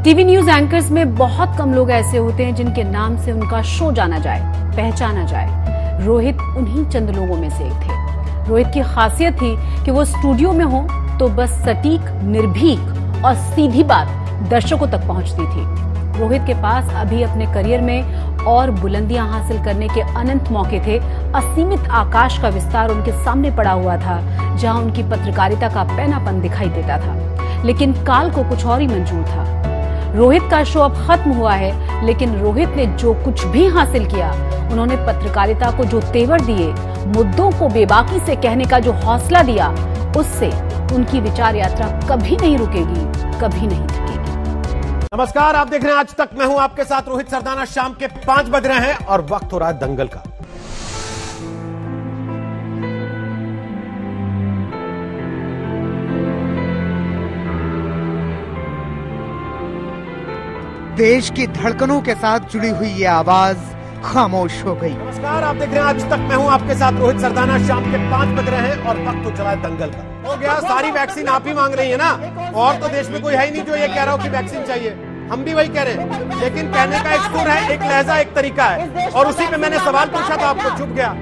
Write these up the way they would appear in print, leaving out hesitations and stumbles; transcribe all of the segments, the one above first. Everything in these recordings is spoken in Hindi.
टीवी न्यूज एंकर्स में बहुत कम लोग ऐसे होते हैं जिनके नाम से उनका शो जाना जाए, पहचाना जाए। रोहित उन्हीं चंद लोगों में से एक थे। रोहित की खासियत थी कि वो स्टूडियो में हो तो बस सटीक, निर्भीक और सीधी बात दर्शकों तक पहुंचती थी। रोहित के पास अभी अपने करियर में और बुलंदियां हासिल करने के अनंत मौके थे। असीमित आकाश का विस्तार उनके सामने पड़ा हुआ था, जहां उनकी पत्रकारिता का पैनापन दिखाई देता था। लेकिन काल को कुछ और ही मंजूर था। रोहित का शो अब खत्म हुआ है, लेकिन रोहित ने जो कुछ भी हासिल किया, उन्होंने पत्रकारिता को जो तेवर दिए, मुद्दों को बेबाकी से कहने का जो हौसला दिया, उससे उनकी विचार यात्रा कभी नहीं रुकेगी, कभी नहीं थकेगी। नमस्कार, आप देख रहे हैं आज तक। मैं हूं आपके साथ रोहित सरदाना। शाम के 5 बज रहे हैं और वक्त हो रहा है दंगल का। देश की धड़कनों के साथ जुड़ी हुई ये आवाज खामोश हो गई। नमस्कार, आप देख रहे हैं आज तक। मैं हूं आपके साथ रोहित सरदाना। शाम के 5 बज रहे हैं और वक्त हो चला है दंगल का। हो गया, सारी वैक्सीन आप ही मांग रही है ना, और तो देश में कोई है ही नहीं जो ये कह रहा हो कि वैक्सीन चाहिए। हम भी वही कह रहे हैं, लेकिन कहने का एक सुर है, एक लहजा, एक तरीका है, और उसी पे मैंने सवाल पूछा था, आपको चुप गया।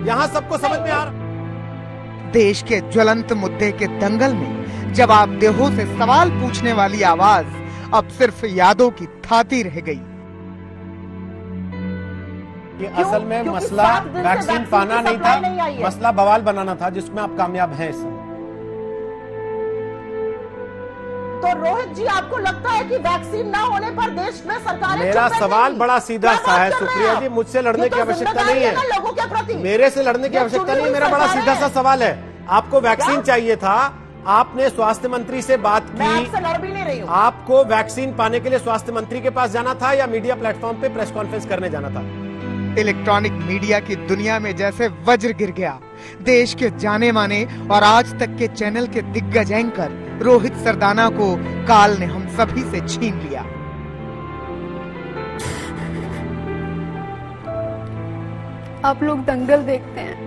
यहाँ सबको समझ में आ रहा। देश के ज्वलंत मुद्दे के दंगल में जवाब देहों से सवाल पूछने वाली आवाज अब सिर्फ यादों की थाती रह गई। ये असल में मसला वैक्सीन पाना नहीं था, मसला बवाल बनाना था, जिसमें आप कामयाब हैं इस समय। तो रोहित जी, आपको लगता है कि वैक्सीन ना होने पर देश में सरकारें? मेरा सवाल बड़ा सीधा सा है सुप्रिया जी, मुझसे लड़ने की आवश्यकता नहीं है, लोगों के प्रति मेरे से लड़ने की आवश्यकता नहीं है। मेरा बड़ा सीधा सा सवाल है, आपको वैक्सीन चाहिए था, आपने स्वास्थ्य मंत्री से बात की। मैं आपसे लड़ भी नहीं रही हूं। आपको वैक्सीन पाने के लिए स्वास्थ्य मंत्री के पास जाना था या मीडिया प्लेटफॉर्म पे प्रेस कॉन्फ्रेंस करने जाना था? इलेक्ट्रॉनिक मीडिया की दुनिया में जैसे वज्र गिर गया। देश के जाने माने और आज तक के चैनल के दिग्गज एंकर रोहित सरदाना को काल ने हम सभी से छीन लिया। आप लोग दंगल देखते हैं,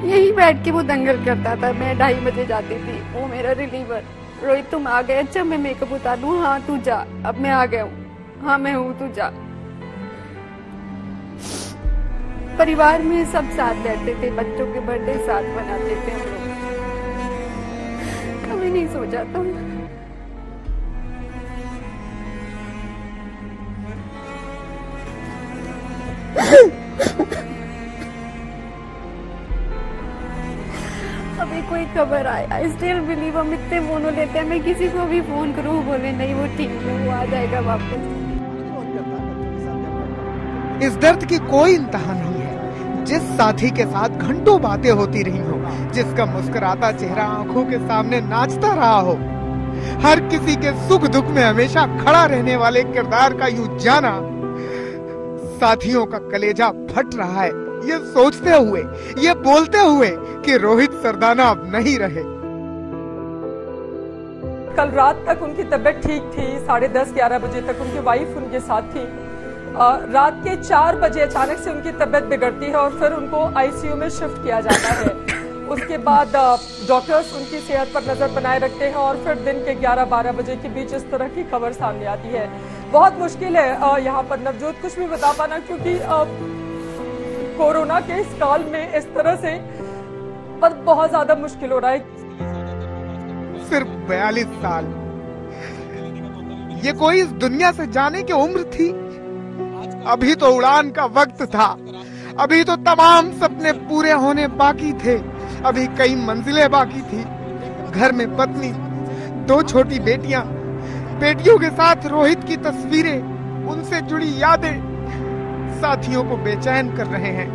यही बैठ के वो दंगल करता था। मैं 2:30 बजे जाती थी, वो मेरा रिलीवर। रोहित तुम आ गए? अच्छा मैं मेकअप उतार दूं? हाँ तू जा। अब मैं आ गया हूँ। हाँ मैं हूँ, तू जा। परिवार में सब साथ रहते थे, बच्चों के बर्थडे साथ मनाते थे हम लोग। कभी नहीं सोचा था अभी कोई खबर आए। I still believe. हम इतने फोन लेते हैं, मैं किसी को भी फोन करूँ, बोले नहीं वो ठीक है, वो आ जाएगा वापस। इस दर्द की कोई इंतहा नहीं है। जिस साथी के साथ घंटों बातें होती रही हो, जिसका मुस्कुराता चेहरा आंखों के सामने नाचता रहा हो, हर किसी के सुख दुख में हमेशा खड़ा रहने वाले किरदार का यूं जाना, साथियों का कलेजा फट रहा है ये सोचते हुए, ये बोलते हुए कि रोहित सरदाना अब नहीं रहे। कल रात तक उनकी तबीयत ठीक थी, 10:30-11 बजे तक उनकी वाइफ उनके साथ थी। रात के 4 बजे अचानक से उनकी तबीयत बिगड़ती है और फिर उनको आईसीयू में शिफ्ट किया जाता है। उसके बाद डॉक्टर्स उनकी सेहत पर नजर बनाए रखते हैं और फिर दिन के 11-12 बजे के बीच इस तरह की खबर सामने आती है। बहुत मुश्किल है यहाँ पर नवजोत कुछ भी बता पाना, क्योंकि कोरोना के इस काल में इस तरह से बहुत ज्यादा मुश्किल हो रहा है। सिर्फ 42 साल, ये कोई इस दुनिया से जाने की उम्र थी? अभी तो उड़ान का वक्त था, अभी तो तमाम सपने पूरे होने बाकी थे, अभी कई मंजिलें बाकी थी। घर में पत्नी, 2 छोटी बेटियां, बेटियों के साथ रोहित की तस्वीरें, उनसे जुड़ी यादें साथियों को बेचैन कर रहे हैं।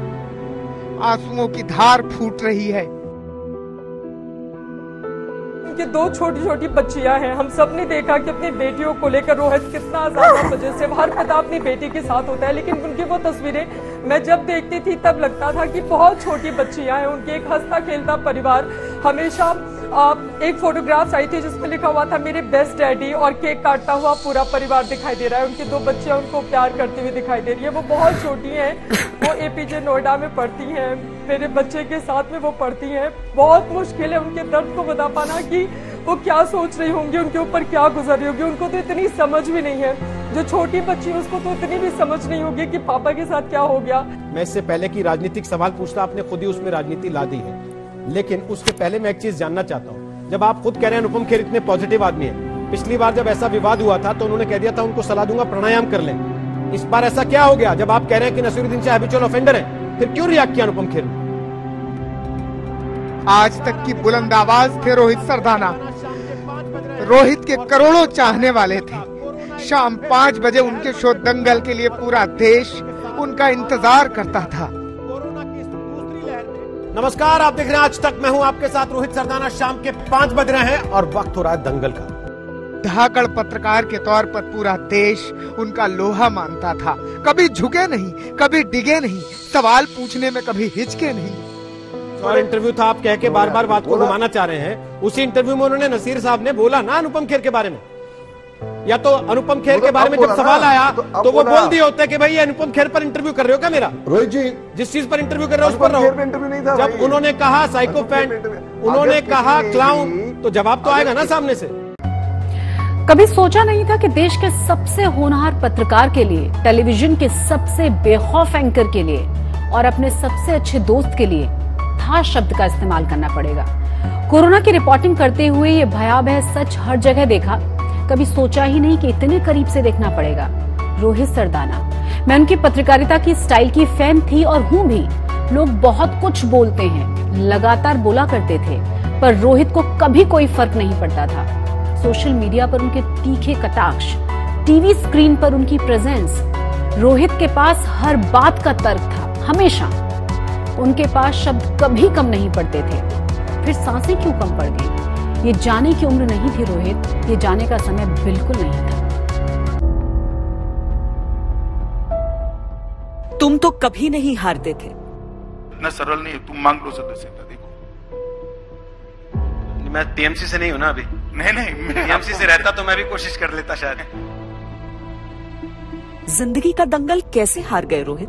आंसुओं की धार फूट रही है। उनकी 2 छोटी-छोटी बच्चियां हैं। हम सब ने देखा कि अपनी बेटियों को लेकर रोहित कितना ज्यादा पजेसिव, हर पिता अपनी बेटी के साथ होता है, लेकिन उनकी वो तस्वीरें मैं जब देखती थी तब लगता था कि बहुत छोटी बच्चियां हैं। उनके एक हंसता खेलता परिवार। हमेशा एक फोटोग्राफ्स आई थी जिसमें लिखा हुआ था मेरे बेस्ट डैडी, और केक काटता हुआ पूरा परिवार दिखाई दे रहा है। उनकी 2 बच्चियां उनको प्यार करती हुई दिखाई दे रही है। वो बहुत छोटी हैं, वो एपीजे नोएडा में पढ़ती हैं, मेरे बच्चे के साथ में वो पढ़ती हैं। बहुत मुश्किल है उनके दर्द को बता पाना कि वो क्या सोच रही होंगी, उनके ऊपर क्या गुजर रही होगी। उनको तो इतनी समझ भी नहीं है, जो छोटी बच्ची है उसको तो इतनी भी समझ नहीं होगी कि पापा के साथ क्या हो गया। मैं इससे पहले की राजनीतिक सवाल पूछता, आपने खुद ही उसमें राजनीति ला दी है, लेकिन उसके पहले मैं एक चीज जानना चाहता हूँ। जब आप खुद कह रहे हैं अनुपम खेर इतने पॉजिटिव आदमी है, पिछली बार जब ऐसा विवाद हुआ था तो उन्होंने कह दिया था उनको सलाह दूंगा प्राणायाम कर लें। इस बार ऐसा क्या हो गया? जब आप कह रहे हैं कि नसीरुद्दीन शाह हैबिचुअल ऑफेंडर है, फिर क्यों रिएक्ट किया अनुपम खेर? आज तक की बुलंद आवाज थे रोहित सरदाना। रोहित के करोड़ों चाहने वाले थे। शाम 5 बजे उनके शो दंगल के लिए पूरा देश उनका इंतजार करता था। नमस्कार, आप देख रहे हैं आज तक। मैं हूं आपके साथ रोहित सरदाना। शाम के 5 बज रहे हैं और वक्त हो रहा है दंगल का। धाकड़ पत्रकार के तौर पर पूरा देश उनका लोहा मानता था। कभी झुके नहीं, कभी डिगे नहीं, सवाल पूछने में कभी हिचके नहीं। और इंटरव्यू था, आप कह के बार बार बात को घुमाना चाह रहे हैं। उसी इंटरव्यू में उन्होंने नसीर साहब ने बोला ना अनुपम खेर के बारे में, या तो अनुपम खेर के बारे में जब सवाल आया तो वो बोल दिए होते कि भाई अनुपम खेर पर इंटरव्यू कर रहे हो क्या मेरा? रोहित जी, जिस चीज पर इंटरव्यू कर रहे हो उस पर रहो। जब उन्होंने कहा साइकोपैथ, उन्होंने कहा क्लाउन, तो जवाब तो आएगा ना सामने से। कभी सोचा नहीं था कि देश के सबसे होनहार पत्रकार के लिए, टेलीविजन के सबसे बेखौफ एंकर के लिए और अपने सबसे अच्छे दोस्त के लिए था शब्द का इस्तेमाल करना पड़ेगा। कोरोना की रिपोर्टिंग करते हुए ये भयावह सच हर जगह देखा। कभी सोचा ही नहीं कि इतने करीब से देखना पड़ेगा। रोहित सरदाना, मैं उनकी पत्रकारिता की स्टाइल की फैन थी और हूं भी। लोग बहुत कुछ बोलते हैं, लगातार बोला करते थे, पर रोहित को कभी कोई फर्क नहीं पड़ता था। सोशल मीडिया पर उनके तीखे कटाक्ष, टीवी स्क्रीन पर उनकी प्रेजेंस, रोहित के पास हर बात का तर्क था। हमेशा उनके पास शब्द कभी कम नहीं पड़ते थे। फिर सांसें क्यों कम पड़ गई? ये जाने की उम्र नहीं थी रोहित, ये जाने का समय बिल्कुल नहीं था। तुम तो कभी नहीं हारते थे। इतना सरल नहीं है, तुम मांग लो सदस्यता। देखो मैं टीएमसी से नहीं हूं ना अभी। नहीं टीएमसी से रहता तो मैं भी कोशिश कर लेता शायद। जिंदगी का दंगल कैसे हार गए रोहित?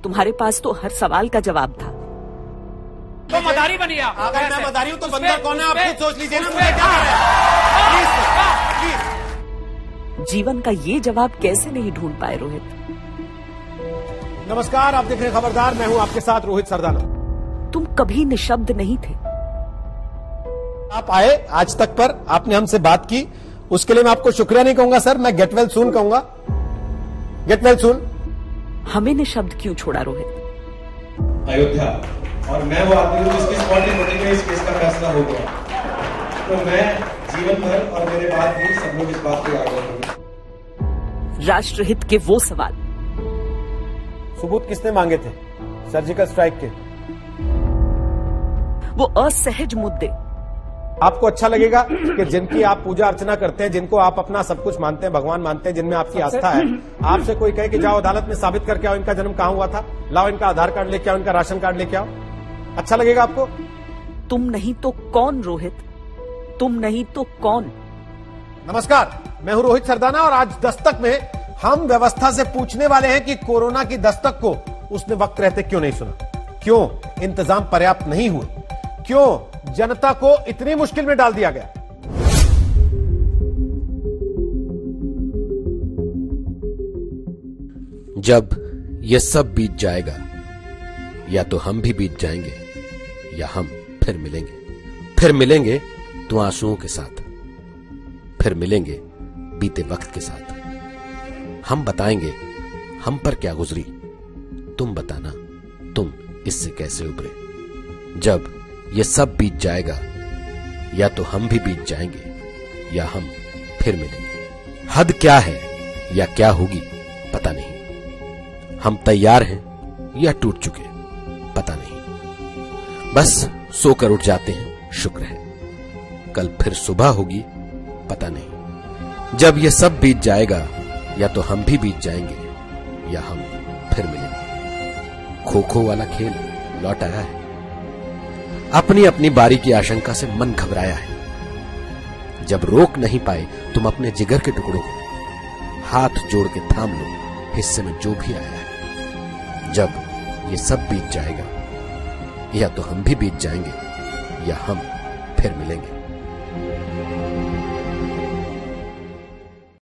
तुम्हारे पास तो हर सवाल का जवाब था। तो मदारी बनिए। अगर मैं मदारी हूं तो बंदर कौन है आप खुद सोच लीजिए ना। मुझे क्या प्लीज। जीवन का ये जवाब कैसे नहीं ढूंढ पाए रोहित? नमस्कार, आप देख रहे हैं खबरदार। मैं हूं आपके साथ रोहित सरदाना। तुम कभी निशब्द नहीं थे। आप आए आज तक पर, आपने हमसे बात की, उसके लिए मैं आपको शुक्रिया नहीं कहूंगा सर, मैं गेट वेल सून कहूंगा। Get well soon. हमें निशब्द क्यों छोड़ा रोहित? अयोध्या, और मैं वो आदमी हूँ जिसकी स्पॉटिंग होने में इस केस का फैसला हो गया, तो मैं जीवन भर और मेरे बाद भी सब लोग इस बात को याद रखेंगे। राष्ट्रहित के वो सवाल, सबूत किसने मांगे थे सर्जिकल स्ट्राइक के? वो असहज मुद्दे। आपको अच्छा लगेगा कि जिनकी आप पूजा अर्चना करते हैं, जिनको आप अपना सब कुछ मानते हैं, भगवान मानते हैं, जिनमें आपकी आस्था है, आपसे कोई कहे कि जाओ अदालत में साबित करके आओ इनका जन्म कहां हुआ था, लाओ इनका आधार कार्ड लेके आओ, इनका राशन कार्ड लेके आओ, अच्छा लगेगा आपको? तुम नहीं तो कौन रोहित? तुम नहीं तो कौन? नमस्कार, मैं हूं रोहित सरदाना और आज दस्तक में हम व्यवस्था से पूछने वाले हैं कि कोरोना की दस्तक को उसने वक्त रहते क्यों नहीं सुना, क्यों इंतजाम पर्याप्त नहीं हुए, क्यों जनता को इतनी मुश्किल में डाल दिया गया। जब यह सब बीत जाएगा, या तो हम भी बीत जाएंगे या हम फिर मिलेंगे तो आंसुओं के साथ, फिर मिलेंगे बीते वक्त के साथ। हम बताएंगे हम पर क्या गुजरी, तुम बताना तुम इससे कैसे उभरे। जब ये सब बीत जाएगा, या तो हम भी बीत जाएंगे या हम फिर मिलेंगे। हद क्या है या क्या होगी पता नहीं, हम तैयार हैं या टूट चुके पता नहीं। बस सोकर उठ जाते हैं, शुक्र है, कल फिर सुबह होगी पता नहीं। जब ये सब बीत जाएगा, या तो हम भी बीत जाएंगे या हम फिर मिलेंगे। खो खो वाला खेल लौट आया है, अपनी अपनी बारी की आशंका से मन घबराया है। जब रोक नहीं पाए तुम अपने जिगर के टुकड़ों को, हाथ जोड़ के थाम लो हिस्से में जो भी आया है। जब ये सब बीत जाएगा, या तो हम भी बीत जाएंगे या हम फिर मिलेंगे।